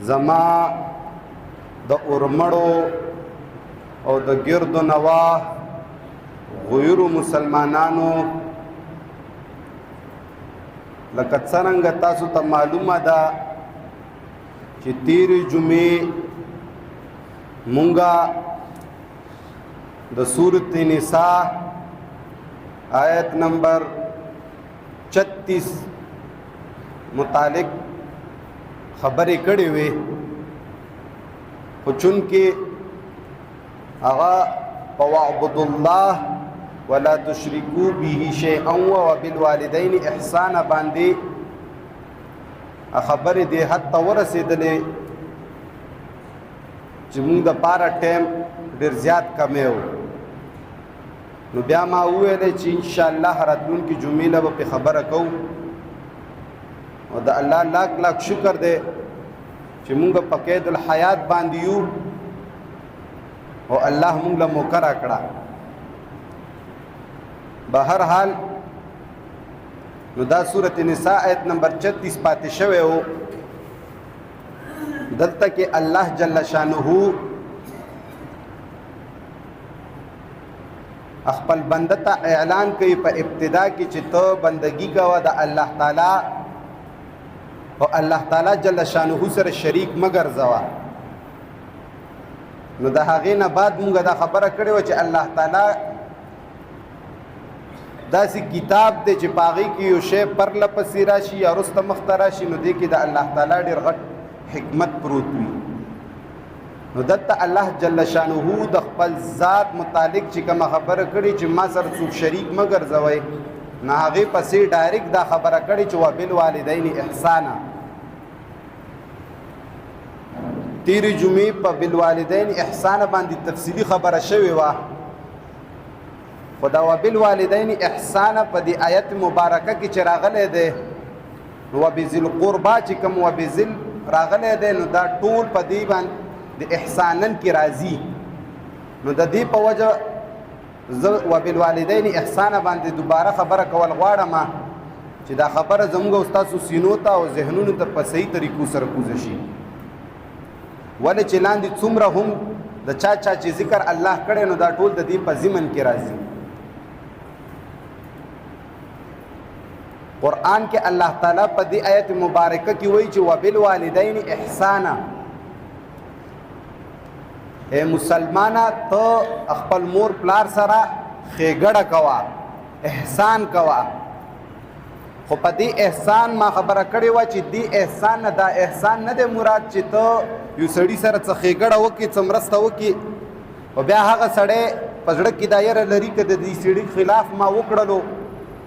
زما د اورمړو او د ګرد و نواح غیرو مسلمانانو لکه څرنګه تاسو ته معلومه ده چې تیرې جمعې مونږه د سورۃ نساء آیت نمبر 36 متعلق خبرې کړې وې، خو چونکې هغه وَاعْبُدُوا اللَّهَ وَلَا تُشْرِكُوا بِهِ شَيْئًا وَبِالْوَالِدَيْنِ إِحْسَانًا باندې خبرې دې حد ته ورسېدلې چې موږ د پاره ټایم ډېر زیات کمی و. نو بیا ما وویلې چې انشاءالله راتلونکي جمعې له به پې خبره کوو، او د الله لاک لاک شکر دی چې موږ په قید الحیات باندې یو او الله موږ له موقع راکړه. بهر حال نو دا سورۃ نساء آیت نمبر 36 پاتې شوی و. دلته کې الله جل شانه خپل بنده ته اعلان کوي په ابتدا کې چې ته بندگی کوه د الله تعالی او الله تعالی جل شانه سره شریک مگر زوا. نو د هغې نه بعد مونږ دا خبره کړې وه چې الله تعالی داسې کتاب دی چې په هغې کې یو شی پرله پسې راشي یا وروسته مخته راشي، نو دې کې د الله تعالی ډېر غټ حکمت پروت وي. نو دلته الله جل شانه د خپل ذات متعلق چې کومه خبره کړې چې ما سره څوک شریک مه ګرځوئ، نو هغې پسې ډایرکټ دا خبره کړې چې وبالوالدین احسانا. تیرې جمعې په بالوالدین احسانا باندې تفصیلي خبره شوې وه، خو دا وبالوالدین احسانا په دې آیت مبارکه کې چې راغلی دی نو وبذی القربا چې کوم وبذل راغلی دی نو دا ټول په دې باندې د احسانن کې راځي. نو د دې په وجه زه وبالوالدین احسانا باندې دوباره خبره کول غواړم چې دا خبره زموږ او ستاسو سینو ته او ذهنونو ته په صحیح طریقو سره کوزه شي. ولې چې لاندې څومره هم د چا چې ذکر الله کړی نو دا ټول د دې په ضمن کې راځي. قرآن کې الله تعالی په دې آیت مبارکه کې وایي چې وبالوالدین احسانا. اے مسلمانه ته خپل مور پلار سره ښېګړه کوه، احسان کوه. خو په دې احسان ما خبره کړې وه چې دې احسان نه دا احسان نه دی مراد چې ته یو سړي سره څه ښېګړه وکړي، څه مرسته وکړي او بیا هغه سړی په زړه کې دا یره لري که د دې سړي خلاف ما وکړلو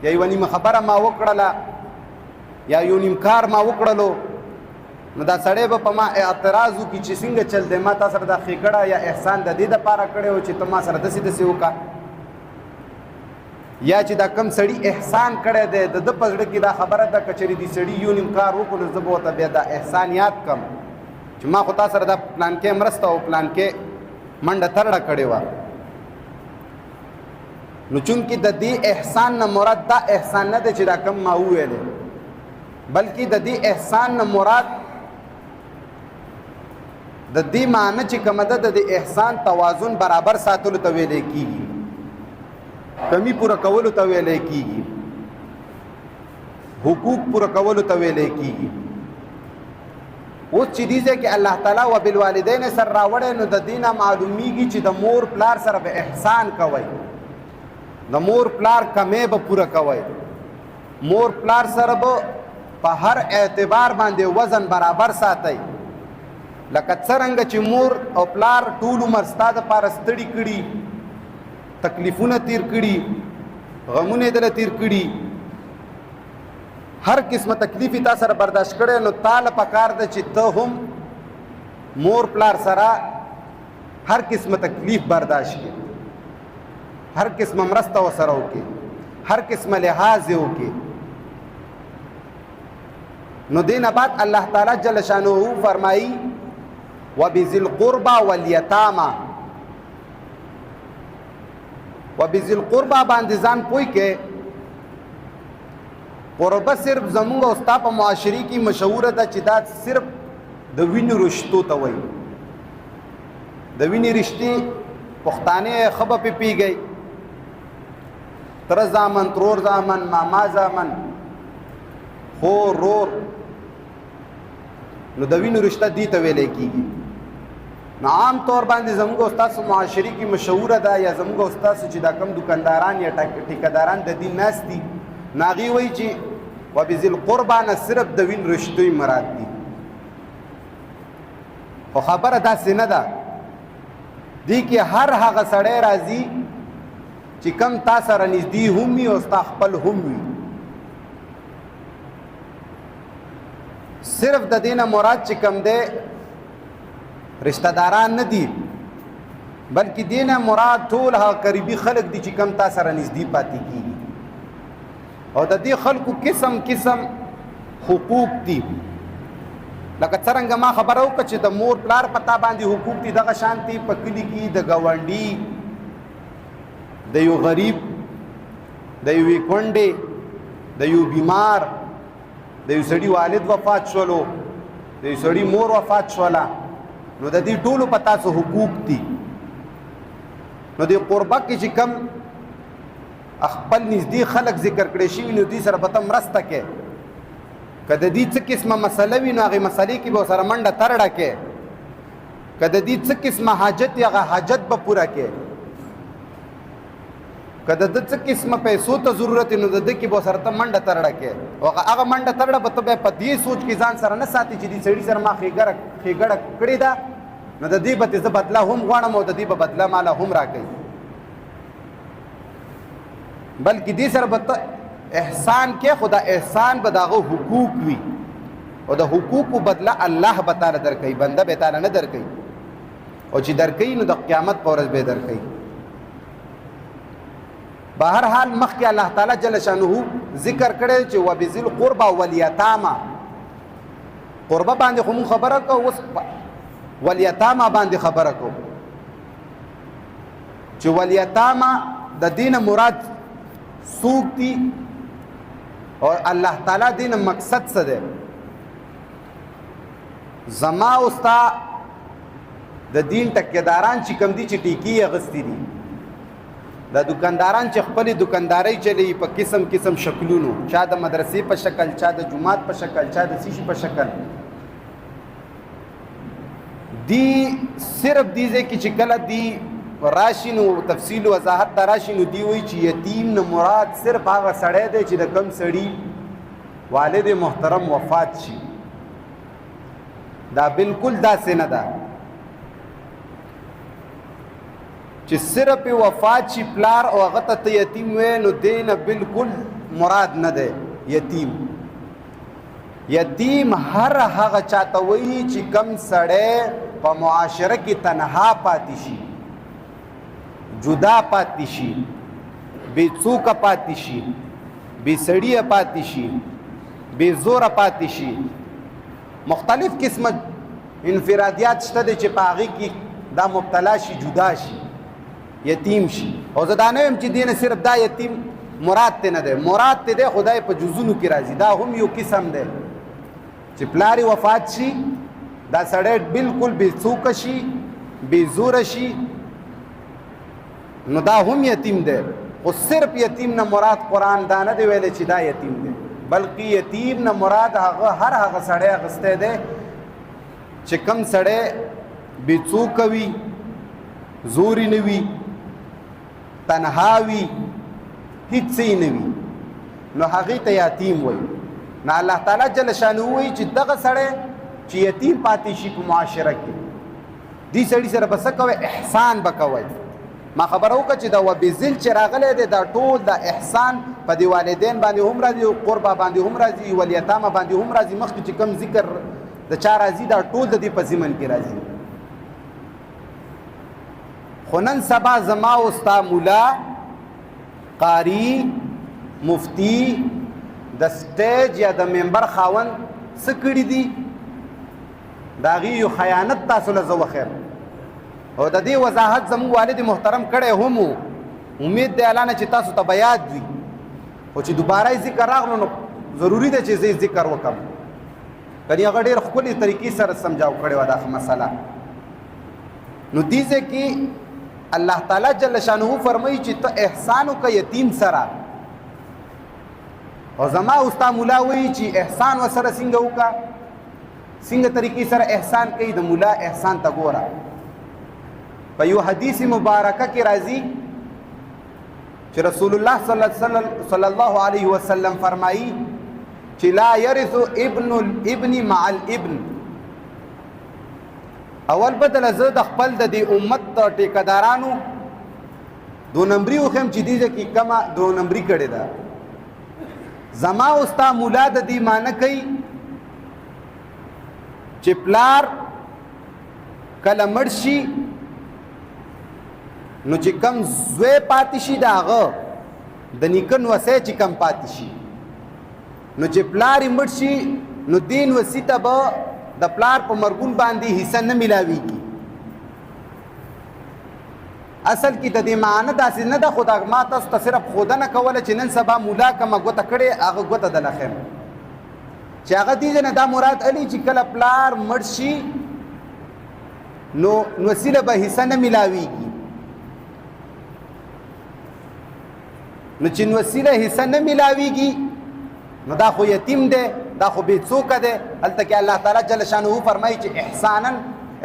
یا یوه نیمه خبره ما وکړله یا یو نیم کار ما وکړلو نو دا سړی به په ما اعتراض وکړي چې څنګه چل دی، ما تا سره دا ښېګړه یا احسان د دې دپاره کړی و چې ته ما سره داسې داسې وکړه. یا چې دا کم سړي احسان کړی دی د ده په زړه کې دا خبره ده که چېرې دې سړي یو نیم کار وکړو زه به ورته بیا دا احسان یاد کړم چې ما خو تا سره دا پلانکې مرسته او پلانکې منډه ترړه کړې وه. نو چونکې د دې احسان نه مراد دا احسان نه دی چې دا کم ما وویلې، بلکې د دې احسان نه مراد د دې معنی چې کومه ده د دې احسان توازن برابر ساتلو ته ویلی کېږي، کمی پوره کولو ته ویلی کېږي، حقوق پوره کولو ته ویلی کېږي. اوس چې دې ځای کې الله تعالی وبالوالدین سره راوړی نو د دې نه معلومیږي چې د مور پلار سره به احسان کوئ، د مور پلار کمی به پوره کوئ، مور پلار سره به په هر اعتبار باندې وزن برابر ساتئ. لکه څرنګه چې مور او پلار ټول عمر ستا دپاره ستړي کړي، تکلیفونه تیر کړي، غمونه یې دله تیر کړي، هر قسمه تکلیف تا سره برداشت کړی، نو تاله پکار ده چې ته هم مور پلار سره هر قسمه تکلیف برداشت کړي، هر قسمه مرسته ورسره وکړي، هر قسمه لحاظ یې وکړي. نو دې نه بعد الله تعالی جل شانه فرمایي وبذی القربى والیتامى. وبذی القربى باندې ځان پوی کې قربه صرف زمونږ او ستا په معاشري کې مشهوره ده چې دا صرف د وینې رشتو ته وایي. د وینې رشتې پښتانه خبه پې پیږي، تره زامن، ترور زامن، ماما زامن، خور، رور، نو د وینې رشته دې ته ویلی کېږي. نو عام طور باندې زموږ استاسو معاشري کې مشهوره ده، یا زموږ استاسو چې دا کم دکانداران یا ټیکهداران د دین ناست دي، نو هغې وایي چې وبذي القربا نه صرف د وین رشتوی مراد دي. خو خبره داسې نه ده، دې کې هر هغه سړی راځي چې کم تا سره نږدې هم وي او ستا خپل هم وي. صرف د دې نه مراد چې کم دی رشتہ داران نه دي، بلکې دې نه مراد ټول هغه قریبي خلک دي چې کم تا سره نږدې پاتې کېږي. او د دې خلکو قسم قسم حقوق دي. لکه څرنګه ما خبره وکړه چې د مور پلار په تا باندې حقوق دي، دغه شانتي په کلي کې د ګاونډي، د یو غریب، د یوې کونډې، د یو بیمار، د یو سړي والد وفات شولو، د یو سړي مور وفات شوله، نو د دې ټولو په تاسو حقوق دي. نو د قربه کې چې کم خپل نږدې خلک ذکر کړی شوي، نو دوی سره به ته مرسته کې. که د دې څه قسمه مسله وي، نو هغې مسلې کې به ورسره منډه ترړه کې. که د دې څه قسمه حاجت وي، هغه حاجت به پوره کې. که د ده څه قسمه پیسو ته ضرورت وي، نو د ده کې به ورسره ته منډه ترړه کې. او هغه منډه ترړه به ته بیا په دې سوچ کې ځان سره نه ساتي چې دې سړي سره ما ښېګړه کړې ده، نو د دې به زه بدله هم غواړم او د دې به بدله ماله هم راکوي. بلکې دې سره به ته احسان کې، خو دا احسان به د هغه حقوق وي، او د حقوقو بدله الله به تعالی درکوي، بنده به تعالی نه درکوي. او چې درکوي نو د قیامت په ورځ به یې درکوي. بهر حال مخکې الله تعالی جل شانه ذکر کړی چې وبذي القربى والیتامى. قربه باندې خو مونږ خبره کوو، اوس والیتامى باندې خبره کوو چې والیتامى د دین مراد څوک دي او الله تعالی دین مقصد څه دی. زما او ستا د دین ټکیداران چې کوم دي چې ټیکي اغستی دي، دا دکانداران چې خپل دکانداري چلی په قسم قسم شکلونو، چا د مدرسې په شکل، چا د جماعت په شکل، چا د سیشي په شکل، دی صرف دی ځکه چې کله دی راشي نو تفصیل وضاحت ته راشي، نو دی وایي چې یتیم نه مراد صرف هغه سړی دی چې د کم سړي والد محترم وفات شي. دا بالکل داسې نه ده چې صرف وفات شي پلار او هغه ته یتیم وې، نو دی نه بالکل مراد نه دی یتیم. یتیم هر هغه چاته وایي چې کم سړی په معاشره کې تنها پاتې شي، جدا پاتې شي، بې څوکه پاتې شي، بې سړیه پاتې شي، بې زوره پاتې شي. مختلف قسمه انفرادیات شته دی چې په هغې کې دا مبتلا شي، جدا شي، یتیم شي. او زه دا نه یم چې دی نه صرف دا یتیم مراد تی نه دی، مراد تی دی خدای په جزونو کې راځي. دا هم یو قسم دی چې پلار وفات شي، دا سړی بالکل بې څوکه شي، بې زوره شي، نو دا هم یتیم دی. خو صرف یتیم نه مراد قرآن دا نه دی ویلی چې دا یتیم دی، بلکې یتیم نه مراد هغه هر هغه سړی اخیستی دی چې کم سړی بې څوکه وي، زوري نه وي، تنها وي، هیڅ څه نه وي، نو هغې ته یتیم وایي. نو الله تعالی جل شانه وایي چې دغه سړی چې یتیم پاتې شي په معاشره کې، دې سړي سره به څه کوئ؟ احسان به کوئ. ما خبره وکړه چې دا وبذل چې راغلی دی، دا ټول د احسان په دې والدین باندې هم راځي، قربه باندې هم راځي، والیتامه باندې هم راځي. مخکې چې کوم ذکر د چا راځي دا ټول د دې په ضمن کې راځي. خو نن سبا زما او ستا مولا، قاری، مفتی، د سټیج یا د ممبر خاوند څه کړي دي؟ د هغې یو خیانت تاسو له زه وښیم، او د دې وضاحت زموږ والد محترم کړی هم و. امید دی الله نه چې تاسو ته به یاد وي، خو چې دوباره یې ذکر راغلو نو ضروري ده چې زه یې ذکر وکړم. کني هغه ډېر ښکلې طریقې سره سمجاو کړې وه دا مسله. نو دې ځای کې الله تعالی جل شانه فرمایي چې ته احسان وکړه یتیم سره. او زما استا مولا وایي چې احسان ورسره څنګه وکړه، څنګه طریقې سره احسان کوي. د مولا احسان ته ګوره. په یو حدیث مبارکه کې راځي چې رسول الله صلی الله علیه وسلم فرمایي چې لا يرث ابن الابن مع الابن. اول بدل زه د خپل د دې امت د ټیکدارانو دو نمبري وخم چې دې کې کما دو نمبري کړي ده. زما استا مولا د دې معنی کوي چې پلار کله مړ شي نو چې کم زوی پاتې شي د هغه د نیکه نوسی چې کم پاتې شي، نو چې پلار یې مړ شي نو دې نوسي ته به د پلار په مرګون باندې حصه نه میلاویږي. اصل کې د دې معنی داسې نه ده، خو دا ما تاسو ته صرف ښودنه کوله چې نن سبا مولا کومه ګوته کړې هغه ګوته دله ښیم چې هغه دې نه دا مراد علي چې کله پلار مړ شي نو نوسي له به حصه نه میلاویږي. نو چې نوسي له حصه نه میلاویږي نو دا خو یتیم دی، دا خو بې څوکه دی. هلته کې الله تعالی جل شانه فرمایي چې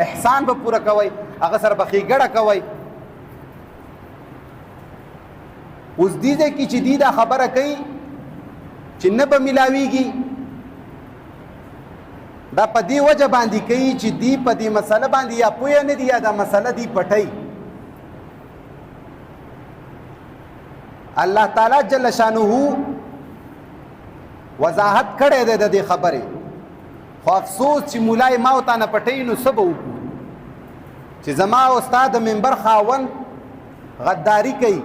احسان به پوره کوئ، هغه سره به ښېګړه کوئ. اوس دې ځای کې چې دی دا خبره کوي چې نه به میلاویږي، دا په دې وجه باندې کوي چې دی په دې مسله باندې یا پوهه نه دي یا دا مسله دی پټوي. الله تعالی جل شانه وضاحت کړی دی د دې خبرې، خو افسوس چې مولای ما او تا نه پټوي نو څه به وکړو چې زما او ستا د منبر خاوند غداري کوي،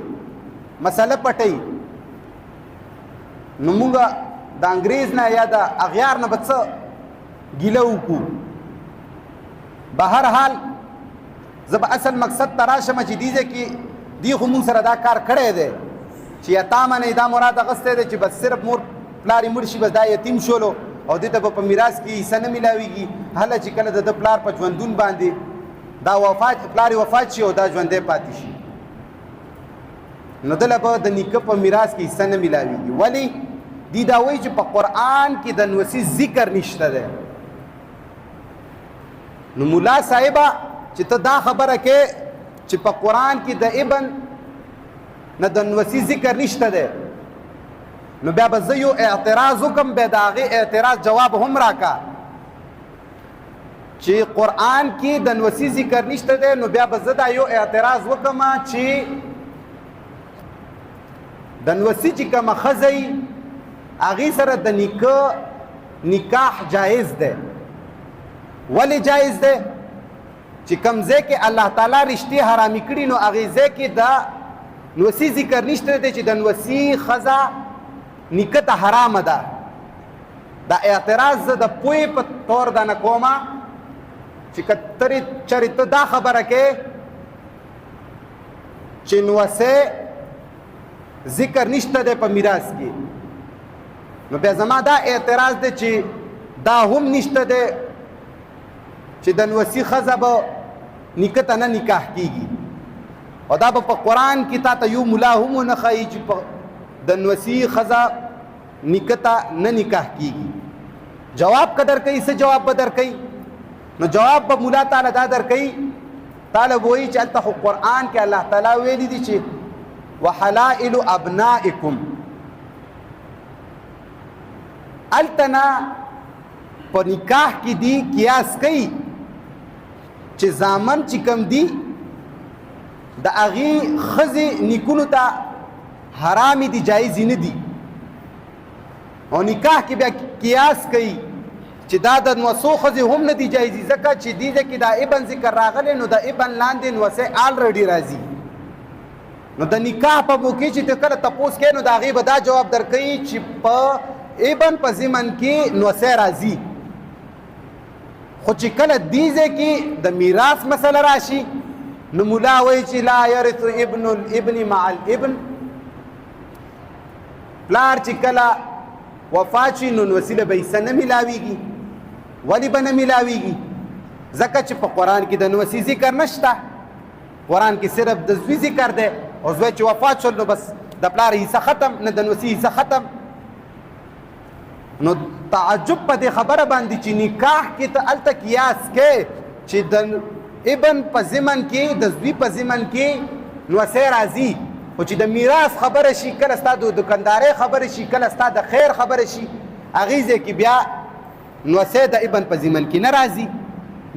مسله پټوي، نو مونږ د انګریز نه یا د اغیار نه به څه ګیله وکړو. به هر حال زه به اصل مقصد ته راشم چې دې ځای کې دی خو مونږ سره دا کار کړی دی چې یتامه نه دا مراد اخیستی دی چې بس صرف مور پلار یې مړ شي بس دا یتیم شولو او دې ته به په میراث کې حصه نه میلاویږي. هله چې کله د پلار په ژوندون باندې دا پلار یې وفات شي او دا ژوندی پاتې شي نو دله به د نیکه په میراث کې حصه نه میلاویږي. ولې دی دا وایي چې په قرآن کې د نوسي ذکر نشته دی. نو مولا صاحبه چې ته دا خبره کې چې په قرآن کې د ابن نه د نوسي ذکر نشته دی، نو بیا به زه یو اعتراض وکم، بیا د هغې اعتراض جواب هم راکا چې قرآن کې د نوسي ذکر نشته دی، نو بیا به زه دا یو اعتراض وکم چې د نوسي چې کومه ښځه یي هغې سره د نیکه نکاح جایز دی. ولې جایز دی؟ چې کوم ځای کې الله تعالی رشتې حرامي کړي نو هغې ځای کې د نوسي ذکر نشته دی چې د نوسي ښځه نیکه ته حرامه ده. دا اعتراض زه د پوهې په طور دا نه کومه چې که چېرې ته دا خبره کې چې نوسی ذکر نشته دی په میراث کې، نو بیا زما دا اعتراض دی چې دا هم نشته دی چې د نوسي ښځه به نیکه ته نه نکاح کېږي، او دا به په قرآن کې تا ته یو ملا هم ونه ښایي چې د نوسي ښځه نیکه ته نه نکاح کېږي. جواب که درکوي څه جواب به درکوي؟ نو جواب به مولا تعالی دا درکوي، تعالی به وایي چې هلته خو قرآن کې الله تعالی ویلي دي چې وحلائل ابنائکم. هلته نه په نکاح کې دي قیاس کوي چې زامن چې کوم دي د هغې ښځې نیکونو ته حرامې دي، جایزې نه دي. او نکاح کې بیا قیاس کوي چې دا د نوسو ښځې هم نه دي جایزې، ځکه چې دې ځای کې دا ابن ذکر راغلی نو د ابن لاندې نوسی آلریډي راځي. نو د نکاح په موقع چې ته کله تپوس کوې نو د هغې به دا جواب درکوي چې په ابن په ضمن کې نوسی راځي. خو چې کله دې ځای کې د میراث مسله راشي نو مولا وایي چې لا یرث ابن الابن مع الابن. پلار چې کله وفات شي نو نوسي له به حصه نه میلاویږي. ولی به نه میلاویږي؟ ځکه چې په قرآن کې د نوسي ذکر نشته. قرآن کې صرف د زوی ذکر دی، او زوی چې وفات شول نو بس د پلار حصه ختم، نه د نوسي حصه ختم. نو تعجب په دې خبره باندې چې نکاح کې ته هلته قیاس کې چې د ابن په ضمن کې د زوی په ضمن کې نوسی راځي، خو چې د میراث خبره شي، کله ستا د دکاندارۍ خبره شي، کله ستا د خیر خبره شي، هغې ځای کې بیا نوسی د ابن په ضمن کې نه راځي،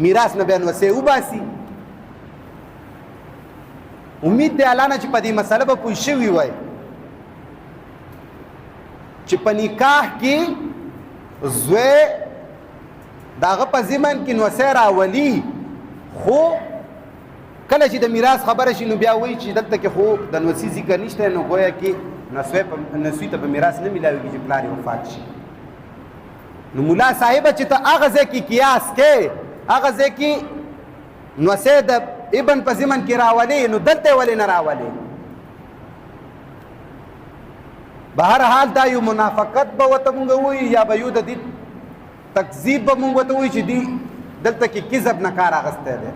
میراث نه بیا نوسی وباسي. امید دی الله نه چې په دې مسله به پوه شوي وای چې په نکاح کې زوی د هغه په ضمن کې نوسی راولي، خو کله چې د میراث خبره شي نو بیا وایي چې دلته کې خو د نوسي ذکر نشته، نو گویا کې نسوي ته په میراث نه میلاویږي چې پلار یې وفات شي. نو ملا صاحبه چې ته هغه ځای کې قیاس کې، هغه ځای کې نوسی د ابن په ضمن کې راولې، نو دلته ولې نه راولې؟ بهر حال دا یو منافقت به ورته مونږ ووایو، یا به یو د دې تکذیب به مونږ ورته ووایو چې دی دلته کې کذب نه کار اخیستی دی.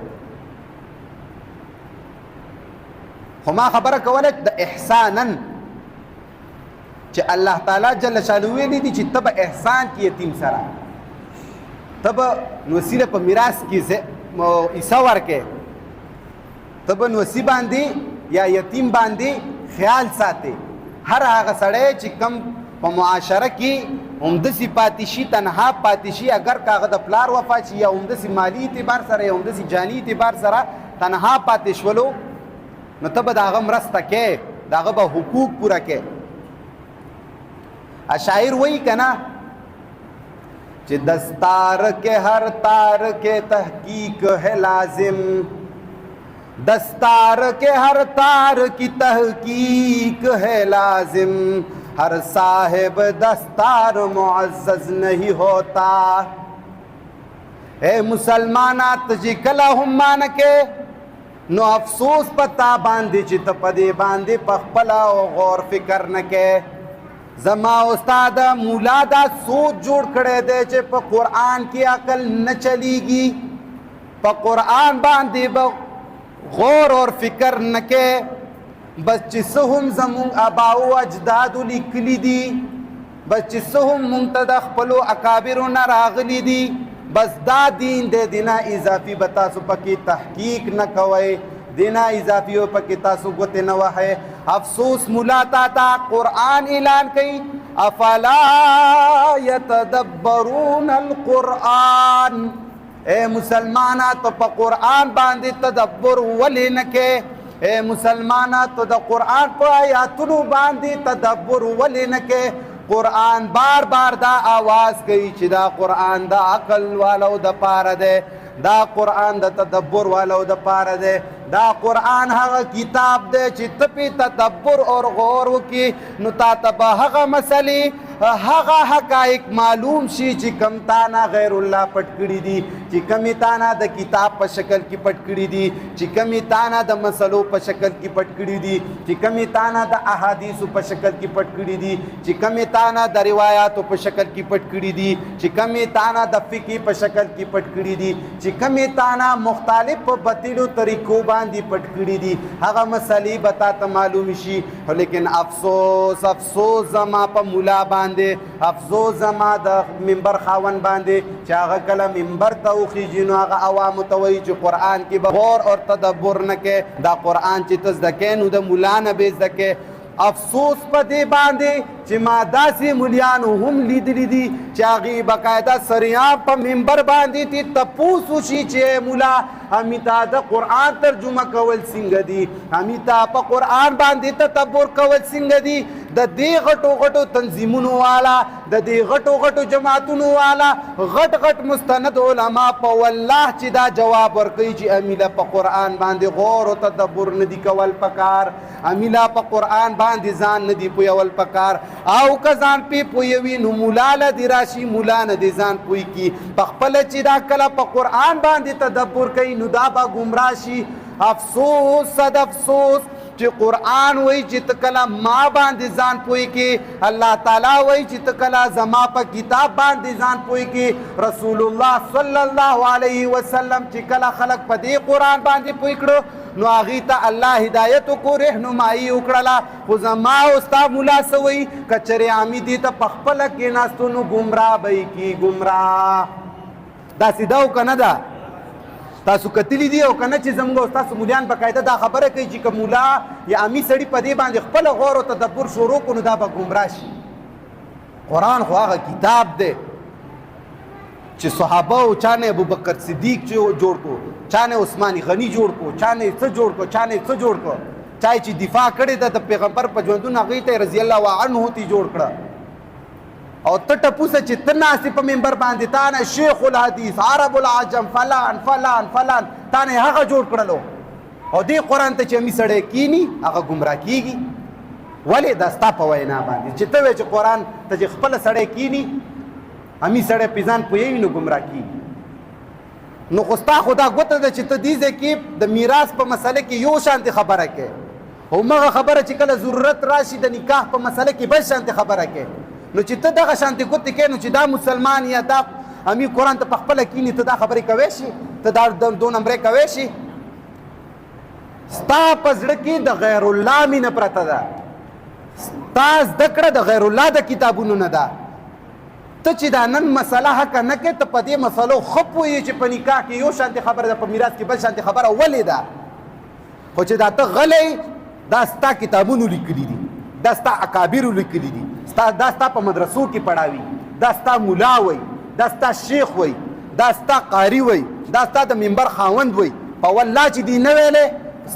خو ما خبره کوله د احسانا چې الله تعالی جل شانه ویلي دي چې ته به احسان کې یتیم سره، ته به نوسي له په میراث کې حصه ورکې، ته به نوسي باندې یا یتیم باندې خیال ساتې. هر هغه سړی چې کم په معاشره کې همداسې پاتې شي، تنها پاتې شي، اگر که هغه د پلار وفات شي یا همداسې مالي اعتبار سره یا همداسې جاني اعتبار سره تنها پاتې شولو، نو ته به د هغه مرسته کې، د هغه به حقوق پوره کې. شاعر وایي که نه چې دستار کے ہر تار کے تحقیق ہے لازم، دستار کے ہر تار کی تحقیق ہے لازم، ہر صاحب دستار معزز نہیں ہوتا. اے مسلمانہ تجی کلا هم مانکے نو افسوس پتا باندې چې ته په دې باندې په خپله غور فکر نه کې. زما استاد مولا دا سوچ جوړ کړی دی چې په قرآن کې عقل نه چلیږي، په قرآن باندې به غور اور فکر نه کې. بس چې څه هم زمونږ اباو اجدادو لیکلي دي، بس چې څه هم مونږ ته د خپلو اکابرو نه راغلي دي، بس دا دین دی، دینا اضافي به تاسو پکې تحقیق نه کوئ، دینا اضافي به پکې تاسو ګوتې نه وهئ. افسوس مولا تا قرآن اعلان کوي افلا یتدبرون القرآن. اے مسلمانہ تو په قرآن باندې تدبر ولې نه کې؟ اے مسلمانہ تو د قرآن په آیاتونو باندې تدبر ولې نه کې؟ قرآن بار بار دا آواز کوي چې دا قرآن د عقل والو د پاره دی، دا قرآن د تدبر والو د پاره دی، دا قرآن هغه کتاب دی چې ته پې تدبر اور غور وکړي نو تا ته به هغه مسلې، هغه حقایق معلوم شي چې کم تانا غیر الله پټ کړي دي، چې کمې تانا د کتاب په شکل کې پټ کړي دي، چې کمې تانا د مسلو په شکل کې پټ کړي دي، چې کمې تانا د احادیثو په شکل کې پټ کړي دي، چې کمې تانا د روایاتو په شکل کې پټ کړي دي، چې کمې تانا د فقه په شکل کې پټ کړي دي، چې کمې تانا مختلف په باطلو طریقو باندې پټ کړي دي، هغه مسلې به تا ته معلوم شي. لیکن افسوس افسوس زما په مولا باندې، افسوس زما د منبر خاون باندې چې هغه کله منبر ته وخیږي نو هغه عوامو ته وایي چې قرآن کې به غور اور تدبر نه کې، دا قرآن چې ته زده کې نو د مولا نه به زده کې. افسوس په دې باندې چې ما داسې مولیانو هم لیدلی دي چې هغې باقاعده سریان په منبر باندې تی تپوس وشي چې مولا همې ته د قرآن ترجمه کول څنګه دي، همې ته په قرآن باندې تدبر کول څنګه دي. د دې غټو غټو تنظیمونو والا، د دې غټو غټو جماعتونو والا، غټ غټ مستند علما په والله چې دا جواب ورکوي چې امیله په قرآن باندې غور او تدبر نه دي کول پکار، امیله په قرآن باندې ځان نه دي پویول پکار، او که ځان پې پویوي نو مولا له دې راشي، مولا نه دې ځان پوی کي. پخپله چې دا کله په قرآن باندې تدبر کوي نو دا به ګمراه شي. افسوس صد افسوس چې قرآن وایي چې ته کله ما باندې ځان پوهې کې، الله تعالی وایي چې ته کله زما په کتاب باندې ځان پوهې کې، رسول الله صلی الله علیه وسلم چې کله خلق په دې قرآن باندې پوهې کړو نو هغې ته الله هدایت وکړو، رهنمایي وکړله. خو زما او ستا ملا څه وایي که چېرې عامي دې ته په خپله کېناستو نو ګمراه به یې کي ګمراه. داسې ده او که نه ده؟ تاسو کتلی دي او کنه چې زموږ او تاسو مولیان بقاعده دا خبره کوي چې که مولا یا عامي سړي په دې باندې خپله غور او تدبر شروع کړو نو دا به ګمراه شي. قرآن خو هغه کتاب دی چې صحابه او چا نه ابوبکر صدیق جوړ کړو، چا نه عثمان غني جوړ کړو، چا نه څه جوړ کړو، چا نه څه جوړ کړو، چا چې دفاع کړې ده د پیغمبر په ژوندون هغې ته رضی الله عنه تی جوړ کړه. او ته ټپوسه چې ته ناستې په منبر باندې تا نه شیخ الحدیث عرب العجم فلان فلان فلان تا نه هغه جوړ کړلو او دې قرآن ته چې امي سړی کینی هغه ګمراه کیږي. ولې دا ستا په وینا باندې چې ته وایې چې قرآن ته چې خپله سړی کینی امي سړی پې ځان پوهوي نو ګمراه کیږي. نو خو ستا خو دا ګوته ده چې ته دې ځای کې د میراث په مسله کې یو شانتې خبره کوې، همغه خبره چې کله ضرورت راشي د نکاح په مسله کې بل شانتې خبره کوې. نو چې ته دغه شانتې ګوتې کوې نو چې دا مسلمان یا دا امي قرآن ته په خپله کینی ته دا خبرې کوی شي، ته دا دو نمبرې کوی شي. ستا په زړه کې د غیر الله مینه پرته ده، ستا زده کړه د غیر الله د کتابونو نه ده. ته چې دا نن مسله حقه نه کوې ته په دې مسلو ښه پوهېږې چې په نکاح کې یو شانتې خبره ده، په میراث کې بل شانتې خبره ولې ده. خو چې دا ته غلی دا ستا کتابونو لیکلي دي، دا ستا اکابرو لیکلي دي، دا ستا په مدرسو کې پړاوي، دا ستا ملا وی، دا ستا شیخ وی، دا ستا قاری وی، دا ستا د منبر خاوند وی. په والله چې دی نه ویلې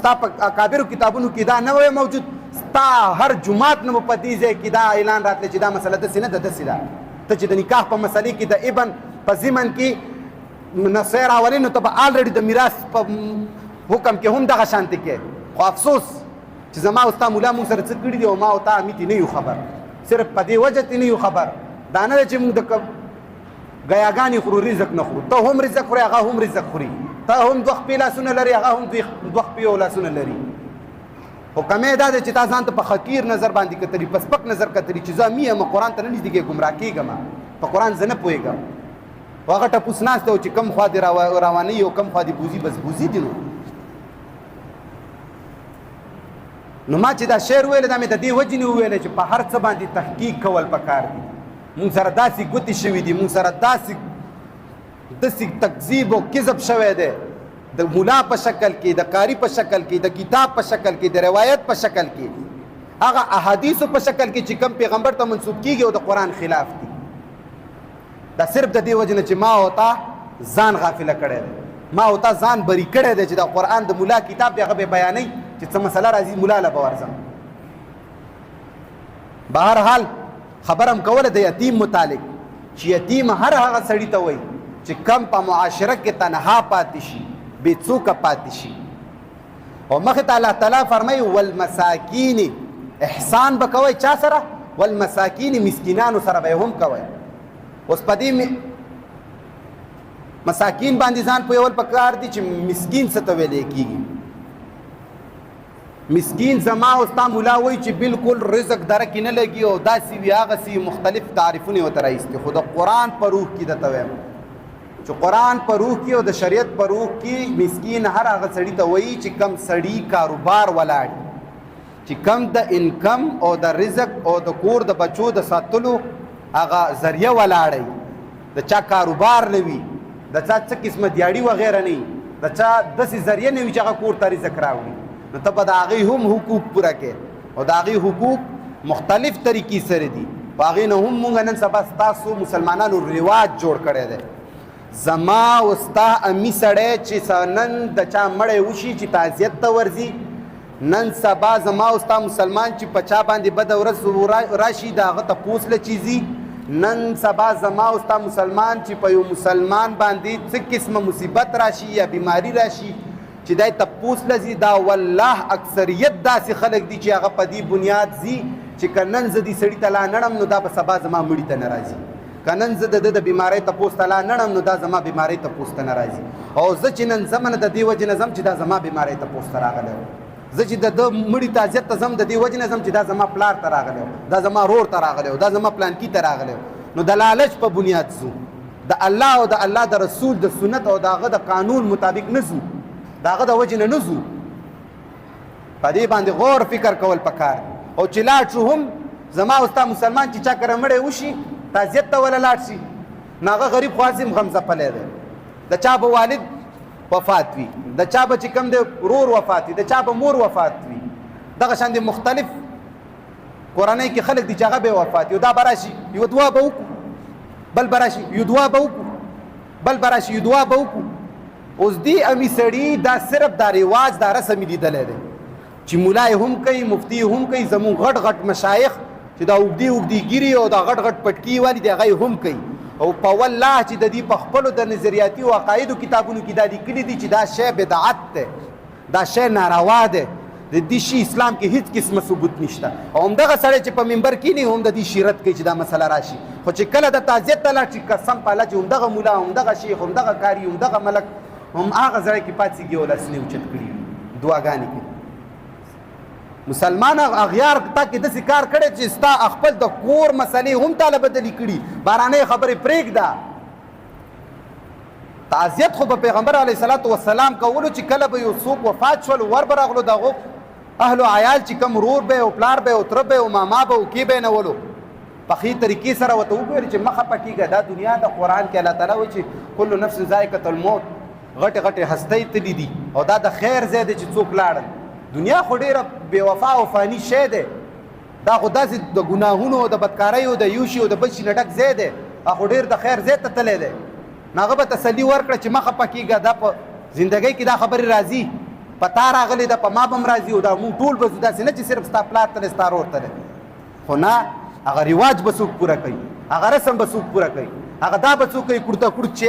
ستا په اکابرو کتابونو کې دا نه وی موجود، ستا هر جماعت نه په دې ځای کې دا اعلان راتلی چې دا مسله داسې نه ده داسې ده. ته چې د نکاح په مسلې کې د ابن په ضمن کې نصیح راولې نو ته به آلریډي د میراث په حکم کې هم دغه شانتې کې. خو افسوس چې زما او ستا مولا موږ سره څه کړي دي او ما او تا امي ته نه یو خبر، صرف په دې وجه ته نه یو خبر. دا نه ده چې موږ د ګیاګانې خورو رزق نه خورو، ته هم رزق خورې هغه هم رزق خوري، ته هم دوه خپې لاسونه لري هغه هم دوه خپې او لاسونه لري. خو کمی دا ده چې تا ځان ته په حقیر نظر باندې کتلي، په سپک نظر کتلي چې زه امي یم قرآن ته نه نږدې کېږم ګمراه کېږم، په قرآن زه نه پوهېږم. خو هغه ټپوس ناست دی چې کم خوا دې روانوي او کم خوا دې بوځي بس بوځي دي. نو ما چې دا شعر ویلی دا مې د دې وجې نه وویلی چې په هر څه باندې تحقیق کول پکار دي. مونږ سره داسې ګوتې شوي دي، مونږ سره داسې تکذیب او کذب شوی دی د مولا په شکل کې، د قاری په شکل کې، د کتاب په شکل کې، د روایت په شکل کې، هغه احادیثو په شکل کې چې کم پیغمبر ته منسوب کېږي او د قرآن خلاف دي. دا صرف د دې وجې نه چې ما او تا ځان غافله کړی دی، ما او تا ځان بری کړی دی چې د قرآن د مولا کتاب دی هغه به بیانوي چې څه مسله راځي مولا له به ورځم. بهرحال خبره هم کوله د یتیم متعلق چې یتیم هر هغه سړي ته وایي چې کم په معاشره کې تنها پاتې شي، بې څوکه پاتې شي. او مخې ته الله تعالی فرمایي والمساکین، احسان به کوئ چا سره؟ والمساکین، مسکینانو سره به هم کوئ. اوس په دې مساکین باندې ځان پوهول پکار دي چې مسکین څه ته ویلی کېږي. مسکین زما او ستا مولا وایي چې بالکل رزق دره کې نه لګي او داسې وي هغسې مختلف تعریفونه ورته راایستي. خو د قرآن په روح کې درته وایم چې قرآن په روح کې او د شریعت په روح کې مسکین هر هغه سړي ته وایي چې کم سړي کاروبار ولاړ، چې کم د انکم او د رزق او د کور د بچو د ساتلو هغه ذریعه ولاړی، د چا کاروبار نه وي، د چا څه قسمه دیاړي وغیره نه وي، د چا داسې ذریعه نه وي چې هغه کور ته رزق راوړي، نو ته به د هغې هم حقوق پوره کوې او د هغې حقوق مختلف طریقې سره دي. په هغې نه هم مونږ نن سبا ستاسو مسلمانانو رواج جوړ کړی دی. زما او ستا امي سړی چې نن د چا مړی وشي چې تعزیت ته ورځي، نن سبا زما او ستا مسلمان چې په چا باندې بده ورځ راشي د هغه تپوس له چیزي، نن سبا زما او ستا مسلمان چې په یو مسلمان باندې څه قسمه مصیبت راشي یا بیماری راشي چې دای تپوس لځي، دا والله اکثریت داسې خلک دي چې هغه په دې بنیاد ځي چې که نن زه دې سړي ته لا نړم نو دا به سبا زما مړي ته نه راځي، که نن زه د د بیمارۍ تپوس ته لا نړم نو دا زما بیمارۍ تپوس ته نه راځي، او زه چې نن ځم نه د دې وجې نه ځم چې دا زما بیمارۍ تپوس ته راغلی و. زه چې د مړي تعزیت ته ځم د دې وجې نه ځم چې دا زما پلار ته راغلی دا زما رور ته راغلی دا زما پلانکي ته راغلی نو د لالچ په بنیاد ځو د الله او د الله د رسول د سنت او د هغه د قانون مطابق نه ځو د هغه د وجې نه ځو په دې باندې غور فکر کول پکار او چې لاړ شو هم زما او ستا مسلمان چې چا کره مړی وشي تعزیت ته وله لاړ شي نو هغه غریب خو هسې غم ځپلی دی د چا به والد وفات وي د چا به چې کوم دی ورور وفات وي د چا به مور وفات وي دغه شان د مختلف کورنۍ کې خلک دي چې هغه به وفات وي دا به راشي یوه دعا به وکړو بل به راشي یو دعا به وکړو بل به راشي یو دعا به وکړو اوس دې امي سړي دا صرف دا رواج دا رسم یې لیدلی دی چې ملا هم کوي مفتی هم کوي زمونږ غټ غټ مشایخ چې دا اوږدې اوږدې ګیري او دا غټ غټ پټکي والي دي هغه یې هم کوي او په والله چې د دې په خپلو د نظریاتي او عقایدو کتابونو کې دا لیکلي دي چې دا شی بدعت دی دا شی ناروا دی د دې شي اسلام کې هیڅ قسمه ثبوت نشته او همدغه سړی چې په منبر کینی هم د دې شیرت کوي چې دا مسله راشي خو چې کله د تعزیت ته لاړ شي قسم په الله چې همدغه ملا همدغه شیخ همدغه کاري همدغه ملک هم هغه ځای کې پاتېږي او لاسونه اوچت کړي دعاګانې کوي مسلمان اغیار تا کې داسې کار کړی چې ستا خپل د کور مسلې هم تاله بدلې کړي بارانۍ خبرې پرېږده تعزیت خو به پیغمبر علیه الصلاة والسلام کولو چې کله به یو څوک وفات شول ور به راغلو دغو اهل و عیال چې کوم رور به او پلار به او تره به او ماما به او کې به یې نولو په ښې طریقې سره ورته وګوري چې مخه پکېږه دا دنیا د قرآن کې الله تعالی وایي چې کل نفس ذائقة الموت غټې غټې هستۍ تلي دي او دا د خیر ځای دی چې څوک لاړل دنیا خو ډېره بې وفا او فاني شی دی دا خو داسې د ګناهونو او د بدکاریو د یوشي او د بل شي نه ډک ځای دی دا خو ډېر د خیر ځای ته تللی دی نو هغه به تسلي ورکړه چې مخه پکېږه دا په زندګۍ کې دا خبرې راځي په تا راغلې ده په ما به هم راځي او دا مونږ ټول به ځو داسې نه چې صرف ستا پلار ته دی ستا رور ته دی خو نه هغه رواج به څوک پوره کوي هغه رسم به څوک پوره کوي هغه دا به څوک کوي کورته کور چې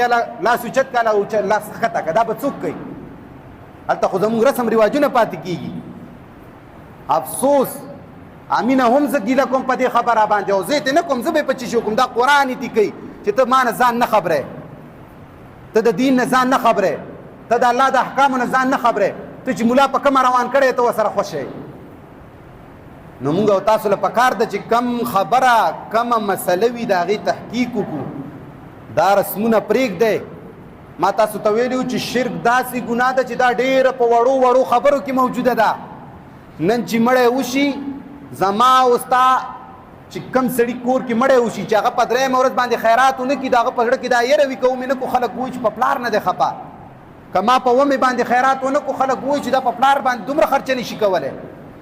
لاس اوچت کړه او لاس ښکته کړه دا به څوک کوي هلته خو زموږ رسم رواجونه پاتې کېږي افسوس امینه هم زه ګیله کوم په دې خبره باندې او زه یې نه کوم زه به یې په چیشو کوم دا قرآن یې کوي چې ته ما نه ځان نه خبرې ته د دین نه ځان نه خبرې ته د الله د احکامو نه ځان نه خبرې ته چې ملا په کومه روان کړی ته ورسره خوښ یې نو موږ او تاسو له پکار ده چې کم خبره کمه مسله وي د هغې تحقیق وکړو دا رسمونه پرېږدی ما تاسو ته ویلي چې شرک داسې ګناه ده چې دا ډېره په وړو وړو خبرو کې موجوده ده نن چې مړی وشي زما او ستا چې کم سړي کور کې مړی وشي چې هغه په درېیمه ورځ باندې خیرات ونه کړي د هغه په زړه کې دا یره وي که ومې نه کړو خلک وایي چې په پلار نه دی خفه که ما په ومې باندې خیرات ونه کړو خلک وایي چې دا په پلار باندې دومره خرچه نه شي کولی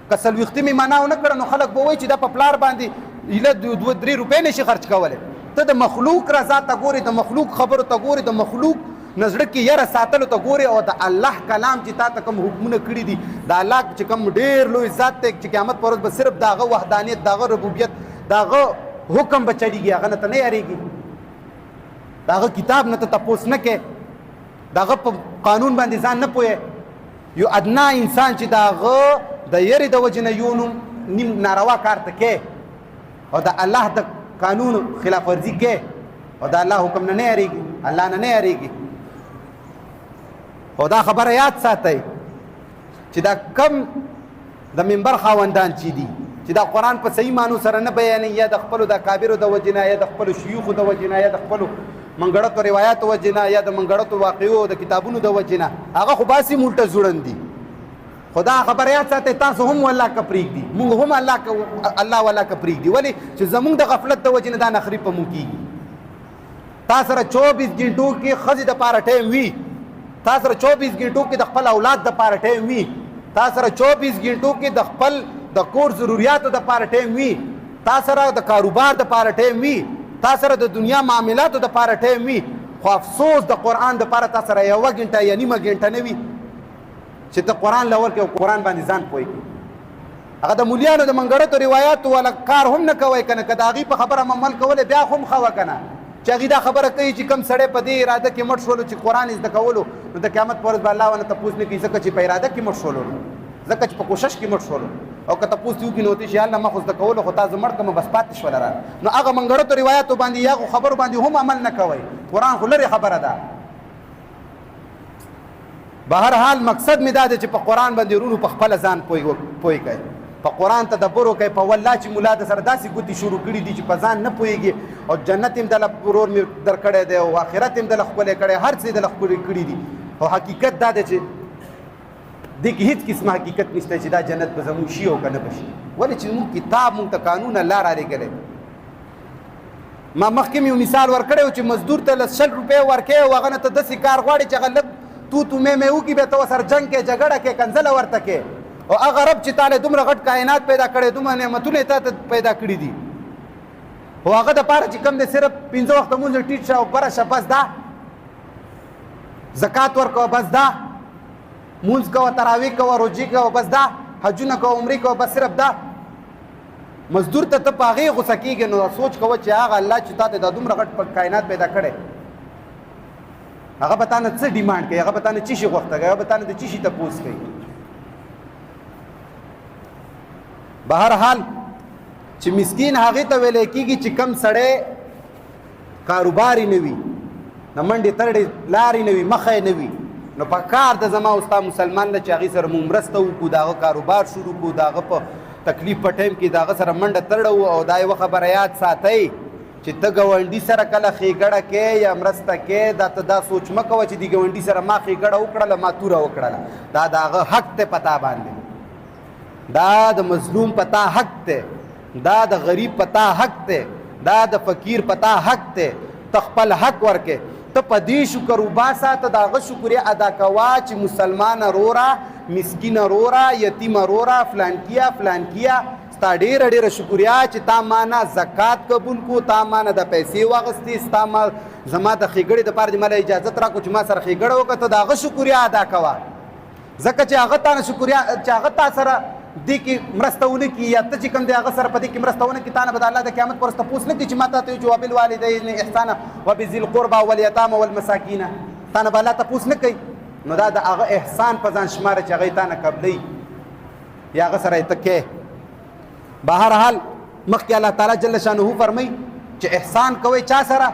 که څلوېښتې مې معنا ونه کړه نو خلک به وایي چې دا په پلار باندې ایله 2-3 روپۍ نه شي خرچ کولی ته د مخلوق رضا ته ګورې د مخلوق خبرو ته ګورې د مخلوق نزړه کې یره ساتلو ته ګورې او د الله کلام چې تا ته کوم حکمونه کړي دي د الله چې کوم ډېر لوی ذات دی چې قیامت پر ورځ به صرف د هغه وحدانیت د هغه ربوبیت د هغه حکم به چلیږي هغه نه ته نه یارېږي د هغه کتاب نه ته تپوس نه کوې د هغه په قانون باندې ځان نه پوهې یو ادنا انسان چې د هغه د یرې د وجې نه یو نیم ناروا کار ته کوې او د الله د قانون خلاف ورزي کوې او د الله حکم نه نه یارېږي الله نه نه یارېږي او دا خبره یاد ساتئ چې دا کم د منبر خاوندان چې دي چې دا قرآن په صحیح معنو سره نه بیانوي یا د خپلو د کابرو د وجې نه یا د خپلو شیوخو د وجې نه یا د خپلو منګړتو روایاتو وجې نه یا د منګړتو واقعو د کتابونو د وجې نه هغه خو باسي مولټه زوړن دي خو دا خبره یاد ساتئ تاسو هم والله که پرېږدي مونږ هم الله والا که پرېږدي ولې چې زمونږ د غفلت د وجې نه دا نخري په مونږ کېږي تا سره 24 ګنټو کې ښځې دپاره ټایم وي تا سره 24 ګنټو کې د خپل اولاد دپاره ټایم وي تا سره 24 ګنټو کې د خپل د کور ضروریاتو دپاره ټایم وي تا سره د کاروبار دپاره ټایم وي تا سره د دنیا معاملاتو دپاره ټایم وي خو افسوس د قرآن دپاره تا سره 1 ګنټه یا نیمه ګنټه نه وي چې ته قرآن لور کې او قرآن باندې ځان پوهې کړي هغه د مولیانو د منګړتو روایاتو والا کار هم نه کوئ که نه که د هغې په خبره عمل کولی بیا خو هم ښه وه که نه چې هغې دا خبره کوي چې کوم سړی په دې اراده کې مړ شولو چې قرآن یې زده کولو نو د قیامت په ورځ به الله ونه تپوس نه کوي ځکه چې په اراده کې مړ شولو ځکه چې په کوشش کې مړ شولو او که تپوس دې وکړي نو ورته شي یالله ما خو زده کولو خو تا زه مړ کړم بس پاتې شوله را نو هغه منګړتو روایاتو باندې یا هغو خبرو باندې هم عمل نه کوئ قرآن خو لرې خبره ده بهر حال مقصد می دا دی چې په قرآن باندې ورونو په خپله ځان پوی کوي په قرآن تدبر وکړئ په والله چې ملا د سره داسې ګوتې شروع کړي دي چې په ځان نه پوهېږي او جنت هم دله ورور مې درکړی دی او آخرت هم دله ښکلی کړی هر څه یې دله ښکلي کړي دي او حقیقت دا دی چې دې کې هېڅ قسمه حقیقت نشته چې دا جنت به زموږ شي او که نه به شي ولې چې زموږ کتاب مونږ ته قانون الله رالیږلی ما مخکې مې یو مثال ورکړی و چې مزدور ته 100 روپۍ ورکوې او هغه نه ته داسې کار غواړي چې هغه لږ تو مې وکړي بیا ته ورسره جنګ کې جګړه کې کنځله ورته کې او هغه رب چې تاله دومره غټ کائنات پیدا کړی دومره نعمتونه یې تا ته پیدا کړي دي او هغه دپاره چې کوم دی صرف 5 وخته مونځ ټیټ شه او بره شه بس دا زکات ورکوه بس دا مونځ کوه تراویح کوه روجې کوه بس دا حجونه کوه عمرې کوه بس صرف دا مزدور ته ته په هغې غوسه کېږي نو سوچ کوه چې هغه الله چې تا ته دا دومره غټ کائنات پیدا کړی هغه به تا نه څه ډیمانډ کوي هغه به تا نه څه شي غوښته کوي هغه به تا نه د څه شي تپوس کوي بهرحال چې مسکین هغې ته ویلی کېږي چې کم سړی کاروبار یې نه وي د منډې ترډې لارې نه وي مخه یې نه وي نو په کار د زما او ستا مسلمان له چې هغې سره مونږ مرسته وکړو د هغه کاروبار شروع کړو د هغه په تکلیف په ټایم کې د هغه سره منډه ترړه او دا یوه خبره یاد ساتئ چې ته ګاونډي سره کله ښېګړه کې یا مرسته کې دا ته دا سوچ مه کوه چې د ګاونډي سره ما ښېګړه وکړله ما توره وکړله دا د هغه حق دی په تا باندې دا د مظلوم په تا حق دی دا د غریب په تا حق دی دا د فقیر په تا حق دی ته خپل حق ورکې ته په دې شکر وباسه ته د هغه شکریه ادا کوه چې مسلمان وروره مسکین وروره یتیم وروره فلانکیه فلانکیه ستا ډېره ډېره شکریه چې تا ما نه زکات قبول کو تا ما نه د پیسې واغستې ستا ما زما د ښېګړې دپاره دې مله اجازت راکړو چې ما سره ښېګړه وکړه ته د هغه شکریه ادا کوه ځکه چې هغه تا نه شکریه چې هغه تا سره دې کې مرسته ونه کړي یا ته چې کوم دی هغه سره په دې کې مرسته ونه کړي تا نه به د الله د قیامت پر ورځ تپوس نه کړي چې ما تا ته وایي چې وبالوالدین احسانا وبذي القربى والیتامى والمساکین تا نه به الله تپوس نه کوي نو دا د هغه احسان په ځان شماره چې هغه یې تا نه قبلوي یا هغه سره یې ته کې بهرحال مخکې الله تعالی جل شانه فرمایي چې احسان کوئ چا سره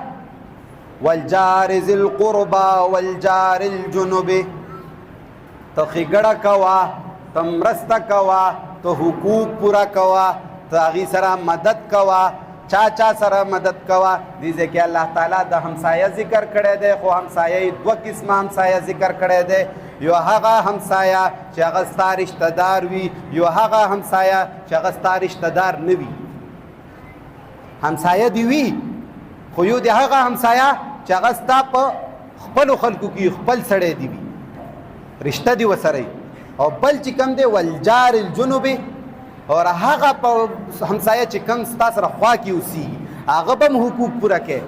والجار ذي القربى والجار الجنب ته ښېګړه کوه ته مرسته کوه ته حقوق پوره کوه ته هغې سره مدد کوه چا سره مدد کوه دې ځای کې الله تعالی د همسایه ذکر کړی دی خو همسایه یې 2 قسمه همسایه ذکر کړی دی یو هغه همسایه چې هغه ستا رشته دار وي یو هغه همسایه چې هغه ستا رشته دار نه وي همسایه دې وي خو یو د هغه همسایه چې هغه ستا په خپلو خلکو کې خپل سړی دې وي رشته دې ورسره او بل چې کوم دی والجار الجنوب اور هغه په همسایه چې کوم ستا سره خوا کې اوسېږي هغه به هم حقوق پوره کوي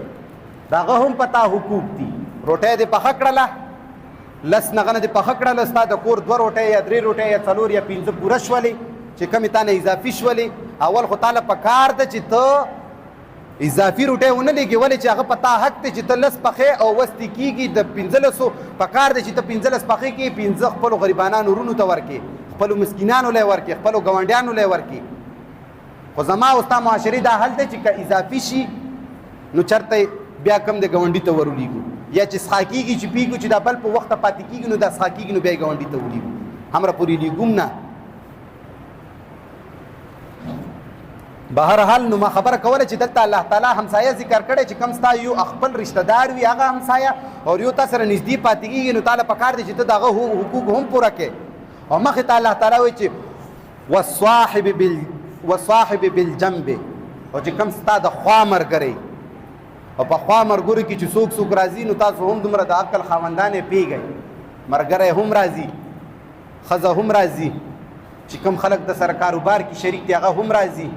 د هغه هم په تا حقوق دي روټۍ دې پخه کړله 10 نغنه دې پخه کړله ستا د کور 2 روټۍ یا 3 روټۍ یا 4 یا 5 پوره شولې چې کومې تا نه اضافي شولې اول خو تاله په کار ده چې ته اضافي روټۍ ونه لګې ولې چې هغه په تا حق دی چې ته 10 پخې او وستې کېږي د 1500 په کار دی چې ته 15 پخې کې 15 خپلو غریبانانو ورونو ته ورکې خپلو مسکینانو لی ورکې خپلو ګاونډیانو لی ورکې خو زما او ستا معاشرې دا حل دی چې که اضافي شي نو چېرته بیا کم د ګاونډي ته ورولېږو یا چې څښا کېږي چې پیږو چې دا بل په وخته پاتې کېږي نو دا څښا کېږي نو بیا یې ګاونډي ته ولېږو همره پورې لیږو نه بهرحال نو ما خبره کوله چې دلته الله تعالی همسایه ذکر کړی چې کم ستا یو خپل رشته دار وي هغه همسایه او یو تا سره نږدې پاتې کېږي نو تاله پکار دی چې ته د هغه حقوق هم پوره کړې او مخې ته الله تعالی وایي چې والصاحب بالجنب او چې کم ستا د خوا ملګری او په خوا ملګرو کې چې څوک راځي نو تاسو هم دومره د عقل خاوندان یې پوهېږئ ملګری هم راځي ښځه هم راځي چې کم خلک د سره کاروبار کې شریک دي هغه هم راځي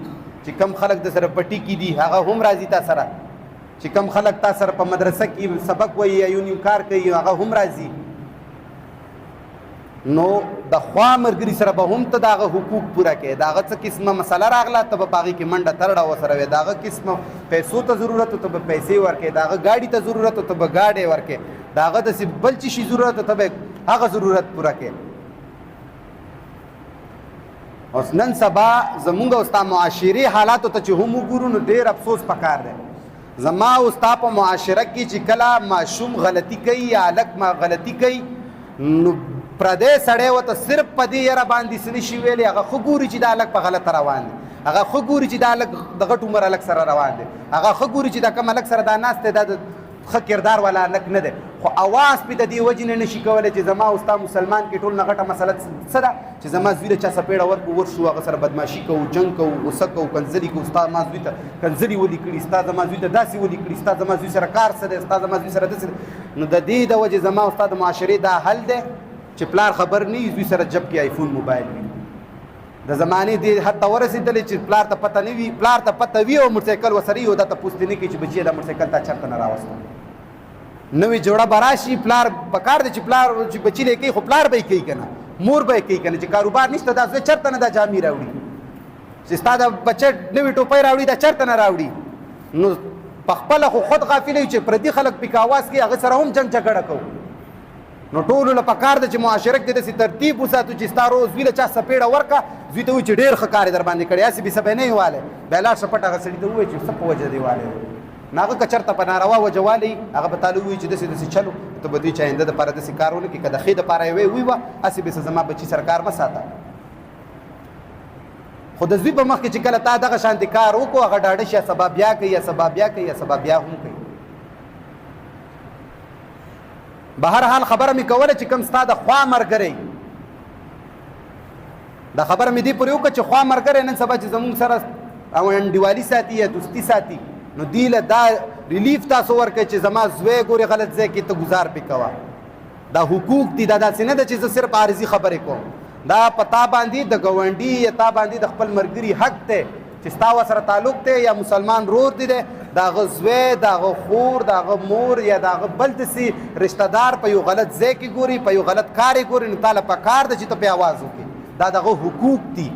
چې کم خلک د سره پټي کې دي هغه هم راځي تا سره چې کم خلک تا سره په مدرسه کې سبق وایي یا یو نیم کار کوي هغه هم راځي نو د خوا ملګري سره به هم ته د هغه حقوق پوره کوې د هغه څه قسمه مسله راغله ته به په هغې کې منډه ترړه ورسره وې د هغه قسمه پیسو ته ضرورت ته به پیسې ورکې د هغه ګاډي ته ضرورت ته به ګاډی ورکې د هغه داسې بل څه شي ضرورت ته به هغه ضرورت پوره کوې اوس نن سبا زمونږ او ستا معاشرې حالاتو ته چې هم وګورو نو ډېر افسوس پکار دی زما او ستا په معاشره کې چې کله ماشوم غلطي کوي یا هلک غلطي کوي نو پردې سړی ورته صرف په دې یاره باندې څه نشي ویلی هغه خو ګوري چې دا هلک په غلطه روان دی هغه خو ګوري چې دا هلک د غټ عمر هلک سره روان دی هغه خو ګوري چې دا کوم هلک سره دا ناست دی دا د ښه کردار والا هلک نه دی خو اواز پې د دې وجې نه نشي کولی چې زما او ستا مسلمان کې ټول نه غټه مسله څه ده چې زما زوی له چا څپېړه ورکړو ورشو هغه سره بدماشي کوو جنګ کوو غوسه کوو کنځلي کوو ستا ما زوی ته کنځلي ولي کړي ستا زما زوی ته داسې ولي کړي ستا زما زوی سره کار څه دی ستا زما زوی سره داسې نو د دې د وجې زما او ستا د معاشرې دا حل دی چې پلار خبر نه وي زوی سره جب کې آیفون موبایل وي د زمانې دې حد ته ورسېدلې چې پلار ته پته نه وي پلار ته پته وي او موټرسایکل ورسره وي او دا تپوس دې نه کوي چې بچیه دا موټرسایکل تا چېرته نه راوسته نوې جوړه به راشي پلار پکار دی چې پلار چې بچي له کوي خو پلار به یې کوي که نه مور به یې کوي که نه چې کاروبار نشته دا زوی چېرته نه دا جامې راوړي چې ستا د بچه نوې ټوپۍ راوړي دا چېرته نه راوړي نو پخپله خو خود غافل وي چې پردي خلک پکې اواز کوي هغه سره هم جنګ جګړه کوو نو ټولو له پکار ده چې معاشره کې داسې ترتیب وساتو چې ستا روز زوی له چا څپېړه ورکړه زوی ته وایي چې ډېر ښه کار یې در باندې کړی هسې بې سبی نه یې والی بیا لاړ شه پټ هغه سړي ته ووایي چې څه په وجه دې والی نو هغه که چېرته په ناروا وجه والی هغه به تاله ووایي چې داسې داسې چلو ته به دوی چې آینده دپاره داسې کار ونه کړي که د ښې دپاره یې وی وه هسې بېسه زما بچي سره کار مه ساته خو د زوی په مخ کې چې کله تا دغه شانتې کار وکړو هغه ډاډه شي یا سبا بیا کوي یا سبا بیا کوي یا سبا بیا هم کوي به هر حال خبره مې کوله چې کوم ستا د خوا ملګری دا خبره مې دې پورې وکړه چې خوا ملګری نن سبا چې زموږ سره انډیوالي ساتي یا دوستي ساتي نو دې له دا ریلیف تاسو ورکړئ چې زما زوی ګورې غلط ځای کې ته ګزار پې کوه دا حقوق دي دا داسې نه ده چې زه صرف عارضي خبرې کوم دا په تا باندې د ګاونډي یا تا باندې د خپل ملګري حق دی چې ستا ورسره تعلق دی یا مسلمان رور دی د هغه زوی د هغه خور د هغه مور یا د هغه بل داسې رشته دار په یو غلط ځای کې ګوري په یو غلط کار یې ګوري نو تاله پکار ده چې ته پې اواز وکړې دا د هغه حقوق دي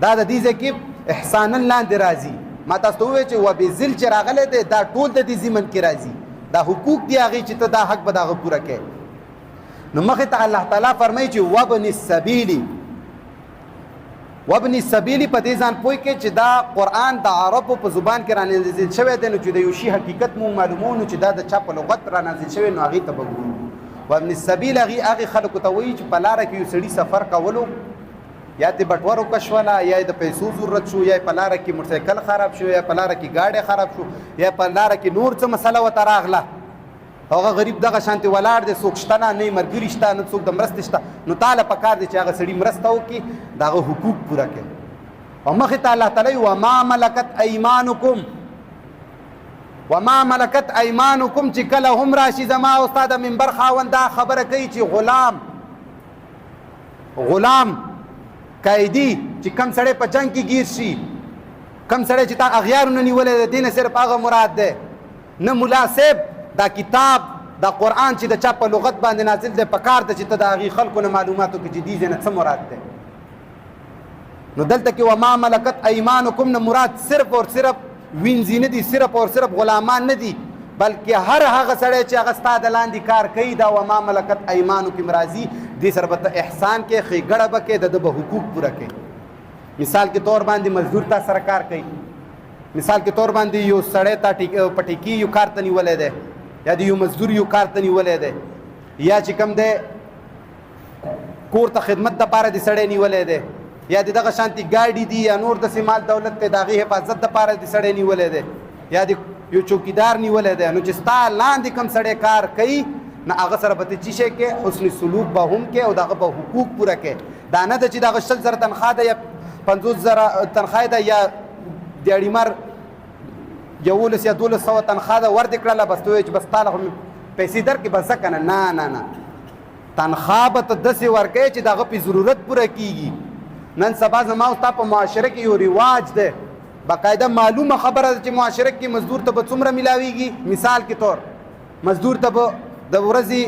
دا د دې ځای کې احسانا لاندې راځي ما تاسو ته ووایي چې وبذل چې راغلی دی دا ټول د دې ضمن کې راځي دا حقوق دي هغې چې ته دا حق به د هغه پوره کوې نو مخې ته الله تعالی فرمایي چې وابن السبیل په دې ځان پوه کې چې دا قرآن د عربو په زبان کې رانازل شوی دی نو چې د یو شي حقیقت مونږ معلومو نو چې دا د چا په لغت رانازل شوی نو هغې ته به ګورو وابن السبیل هغې خلکو ته وایي چې په لاره کې یو سړي سفر کولو یا د بټوارو کشوله یا د پیسو ضرورت شو یا په لاره کې موټرسایکل خراب شو یا په لاره کې ګاډی خراب شو یا په لاره کې نور څه مسله ورته راغله هغه غریب دغه شانتې ولاړ دی څوک شته نه نه ملګري شته نه څوک د مرستې شته نو تاله پکار دی چې هغه سړي مرسته وکړي د هغه حقوق پوره کړي او مخې ته الله تعالی وما ملکت ایمانکم چې کله هم راشي زما او ستا د منبر خاوند دا خبره کوي چې غلام قیدي چې کم سړی په جنګ کې ګیر شي کم سړی چې تا اغیارو نه نیولی دی دې نه صرف هغه مراد دی نه ملا صاحب دا کتاب دا قرآن چې د چا په لغت باندې نازل دی پکار ده چې ته د هغې خلکو نه معلومات وکړي چې دې ځای نه څه مراد دی نو دلته کې وما ملکت ایمانکم نه مراد صرف اور صرف وینځي نه دي صرف اور صرف غلامان نه دي بلکې هر هغه سړی چې هغه ستا د لاندې کار کوي دا وما ملکت ایمانکم راځي دې سره به ته احسان کې ښېګړه به کې د ده به حقوق پوره کوي مثال کې طور باندې مزدور تا سره کار کوي مثال کې طور باندې یو سړی تا په ټیکي یو کار ته نیولی دی یا د یو مزدور یو کار ته نیولی دی یا چې کوم دی کور ته خدمت دپاره د سړی نیولی دی یا د دغه شانتې ګاډي دي یا نور داسې مال دولت دی د هغې حفاظت دپاره د سړی نیولی دی یا د یو چوکیدار نیولی دی نو چې ستا لاندې کوم سړی کار کوي نه هغه سره به ته څه شی کې حسن سلوک به هم کې او د هغه به حقوق پوره کې دا نه ده چې د هغه 100,000 تنخواه ده یا 50,000 تنخواه ده یا دیاړي مر 11 یا 1200 تنخواه ده ور دې کړله بس ته وایې چې بس تا له پیسې درکړې بس ځه که نه نه تنخواه به ته داسې ورکوې چې د هغه پې ضرورت پوره کېږي نن سبا زما او ستا په معاشره کې یو رواج دی باقاعده معلومه خبره ده چې معاشره کې مزدور ته به څومره میلاویږي مثال کې طور مزدور ته به د ورځې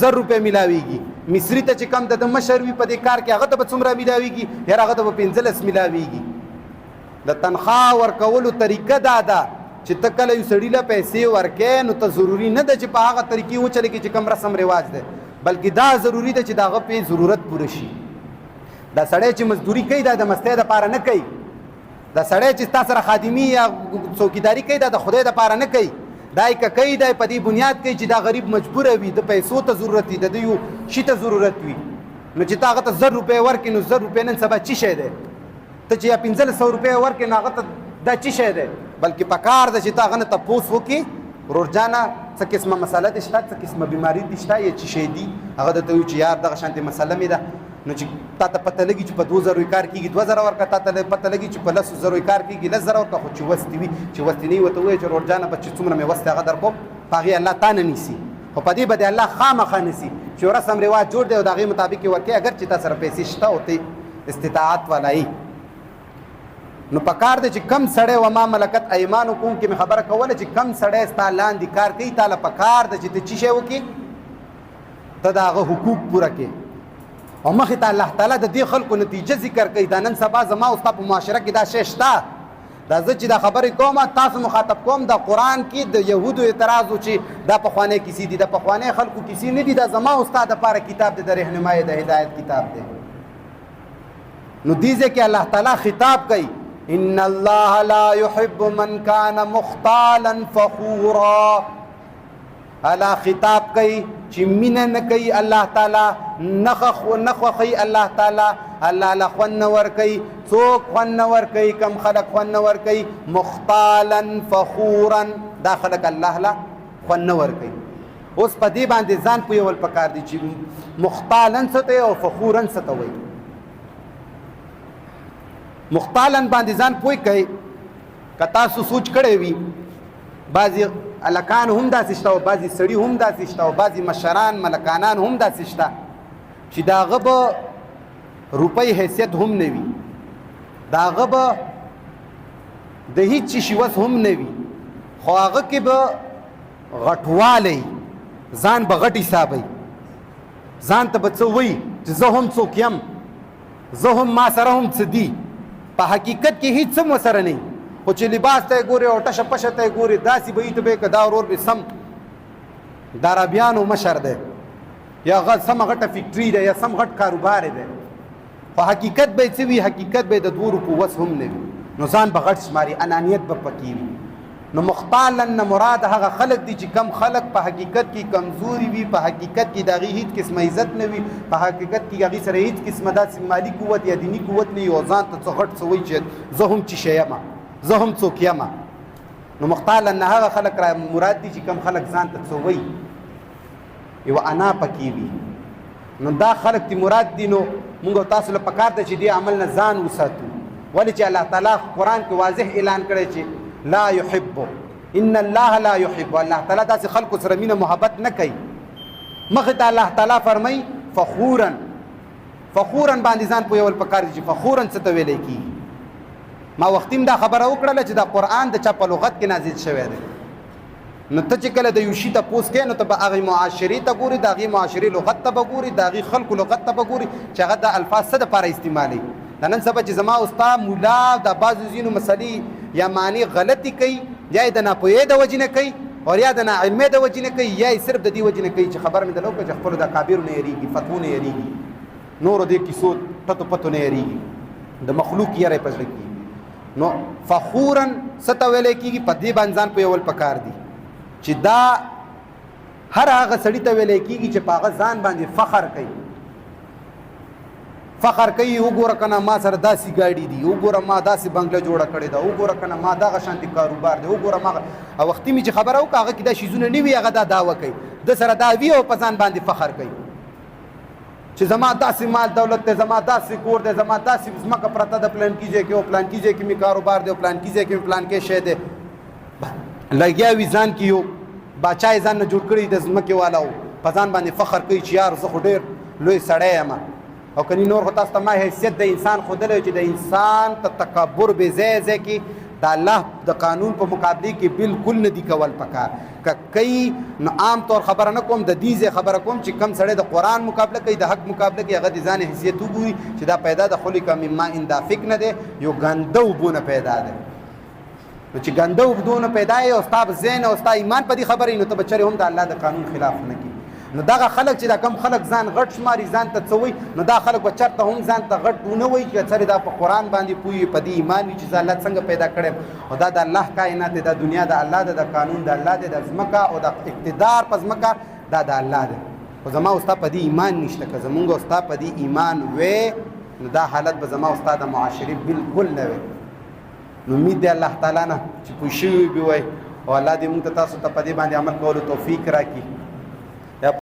1000 روپۍ میلاویږي مصري ته چې کم د مشر وي په دې کار کې هغه ته به څومره میلاویږي یاره هغه ته به 15 میلاویږي د تنخواه ورکولو طریقه دا ده چې ته کله یو سړي له پیسې ورکې نو ته ضروري نه ده چې په هغه طریقې وچلې کې چې کوم رسم رواج دی بلکې دا ضروري ده چې د هغه پې ضرورت پوره شي دا سړی چې مزدوري کوي دا د مستۍ دپاره نه کوي دا سړی چې ستا سره خادمي یا څوکیداري کوي دا د خدای دپاره نه کوي دای کوي دای په دې بنیاد کوي چې دا غریب مجبور وي د پیسو ته ضرورت وي د یو شي ته ضرورت وي نو چې تا هغه ته 100 روپۍ ورکړي نو 100 روپۍ نن سبا چی شی دی ته چې 1500 روپۍ ورکړي نو هغه ته دا چی شی دی بلکې پکار ده چې تا هغه نه تپوس وکړي ورور جانه څه قسمه مسله دې شته څه قسمه بیماري دې شته یا چی شی دي هغه درته وایي چې یار دغه شانتې مسله مې ده نو چې تا ته پته لګي چې په 2000 کار کېږي 2000 ورکړه تا ته پته لګي چې په 10,000 کار کېږي 10,000 ورکړه خو چې وستې وي چې وستې نه وي ورته ووایي چې ورور جانه به چې څومره مې وست هغه در کوم په هغې الله تا نه نیسي خو په دې به دې الله خامخا نیسي چې رسم رواج جوړ دی او د هغې مطابق یې ورکوي اگر چې تا سره پیسې شته او ته استطاعت والا یې نو پکار دی چې کم سړی وما ملکت ایمانکم کې مې خبره کوله چې کم سړی ستا لاندې کار کوي تا له پکار دی چې ته څه شی وکړې ته د هغه حقوق پوره کړې او مخې ته الله تعالی د دې خلکو نتیجه ذکر کوي دا نن سبا زما او ستا په معاشره کې دا شی شته دا زه چې دا خبرې کوم تاسو مخاطب کوم د قرآن کې د یهودو اعتراض و چې دا پخوانۍ کیسې دي د پخوانۍ خلکو کیسې نه دي دا زما او ستا دپاره کتاب دی د رهنمایۍ د هدایت کتاب دی نو دې ځای کې الله تعالی خطاب کوي ان الله لا يحب من كان مختالا فخورا الله خطاب کوي چې مینه نه کوي الله تعالی نه خوښوي الله تعالی الله له خوند نه ورکوي څوک خوند نه ورکوي کم خلک خوند نه ورکوي مختالا فخورا دا خلک الله له خوند نه ورکوي اوس په دې باندې ځان پوهول پکار دي چې مختالا څه ته او فخورا څه ته وایي مختالا باندې ځان پوه کوي که تاسو سوچ کړی وي بعضې الکان هم داسې شته او بعضې سړي هم داسې شته او بعضې مشران ملکانان هم داسې شته چې د هغه به روپۍ حیثیت هم نه وي د هغه به د هیڅ شي وس هم نه وي خو هغه کې به غټوالی ځان به غټ حسابوي ځان ته به څه وایي چې زه هم څوک یم زه هم ما سره هم څه دي په حقیقت کې هیڅ هم ورسره نه خو چې لباس ته یې ګورې او ټشه پشه ته یې ګورې داسې به یې ته به یې که دا ورور به سم د عربیانو مشر دی یا سمه غټه فکټري ده یا سم غټ کاروبار دی خو حقیقت به یې څه وي حقیقت به یې د 2 روپو وس هم نه وي نو ځان به غټ شماري انانیت به پکې وي نو مختالا نه مراد هغه خلک دي چې کم خلک په حقیقت کې کمزوري وي په حقیقت کې د هغې هېڅ قسمه عزت نه وي په حقیقت کې هغې سره هېڅ قسمه داسې مالي قوت یا دیني قوت نه وي او ځان ته څه غټ څه وایي چې زه هم چې شی یم زه هم څوک یم نو مختالا نه هغه خلک را مراد دي چې کم خلک ځان ته څه وایي یوه انا پکې وي نو دا خلک دي مراد دي نو موږ تاسو له پکار ده چې دې عمل نه ځان وساتو ولې چې الله تعالی قرآن کې واضح اعلان کړی چې لا يحب ان الله لا يحب الله تعالی داسې خلکو سره مینه محبت نه کوي مخې ته الله تعالی فرمایي فخورا باندې ځان پوهول پکار دي چې فخورا څه ته ویلی کېږي ما وختي دا خبره وکړله چې دا قرآن د چا په لغت کې نازل شوی دی نو ته چې کله د یو شي تپوس کوې نو ته به هغې معاشرې ته ګورې د هغې معاشرې لغت ته به ګورې د هغې خلکو لغت ته به ګورې چې هغه د الفاظ څه دپاره استعمالوي دا نن سبا چې زما او ستا ملا د بعضو ځینو مسلې یا معنی غلطي کوي یا یې د ناپوهۍ د وجې نه کوي او یا د ناعلمۍ د وجې نه کوي یا یې صرف د دې وجې نه کوي چې خبره مې درته وکړه چې خپلو د اکابرو نه یېرېږي فتوو نه یېرېږي نورو دې کیسو ټتو پتو نه یېرېږي د مخلوق یری په زړه کې نو فخورا څه ته ویلی کېږي په دې باندې ځان پوهول پکار دي چې دا هر هغه سړي ته ویلی کېږي چې په هغه ځان باندې فخر کوي فخر کوي وګوره که نه ما سره داسې ګاډي دي وګوره ما داسې بنګله جوړه کړې ده وګوره که نه ما دغه شانتې کاروبار دی وګوره ما او وختي مې چې خبره وکړه هغه کې دا شیزونه نه وي هغه دا دعوه کوي د سره دا وي او په ځان باندې فخر کوي چې زما داسې مال دولت دی زما داسې کور دی زما داسې ځمکه پرته د پلانکي ځای کې او پلانکي ځای کې مې کاروبار دی او پلانکي ځای کې مې پلانکې شی دی لګیا وي ځان کې یو باچا یې ځان نه جوړ کړي د ځمکې والا و په ځان باندې فخر کوي چې یار زه خو ډېر لوی سړی یم او کني نور خو تاسو ته ما حیثیت د انسان ښودلی چې د انسان ته تکبر بې ځای ځای کې د الله د قانون په مقابلې کې بالکل نه دي کول پکار که کوي نو عام طور خبره نه کوم د دې ځای خبره کوم چې کم سړی د قرآن مقابله کوي د حق مقابله کوي هغه د ځان حیثیت وګوري چې دا پیدا د خلق من ماء دافق نه دی یو ګنده اوبو نه پیدا دی نو چې ګنده اوبو نه پیدا یې او ستا ذهن او ستا ایمان په دې خبرې نو ته به چرې هم د الله د قانون خلاف نه کړي نو دغه خلک چې دا کم خلک ځان غټ شماري ځان ته څه وایي نو دا خلک به چېرته هم ځان ته غټ ونه وایي چې سړی دا په قرآن باندې پوهي په دې ایمان وي چې زه الله څنګه پیدا کړی او دا د الله کائنات دی دا دنیا د الله دی د قانون د الله دی د ځمکه او د اقتدار په ځمکه دا د الله دی خو زما او ستا په دې ایمان نشته که زمونږ او ستا په دې ایمان وی نو دا حالت به زما او ستا د معاشرې بالکل نه وي نو امید دی الله تعالی نه چې پوه شوي به وای او الله دې موږ ته تاسو ته په دې باندې عمل کولو توفیق راکړي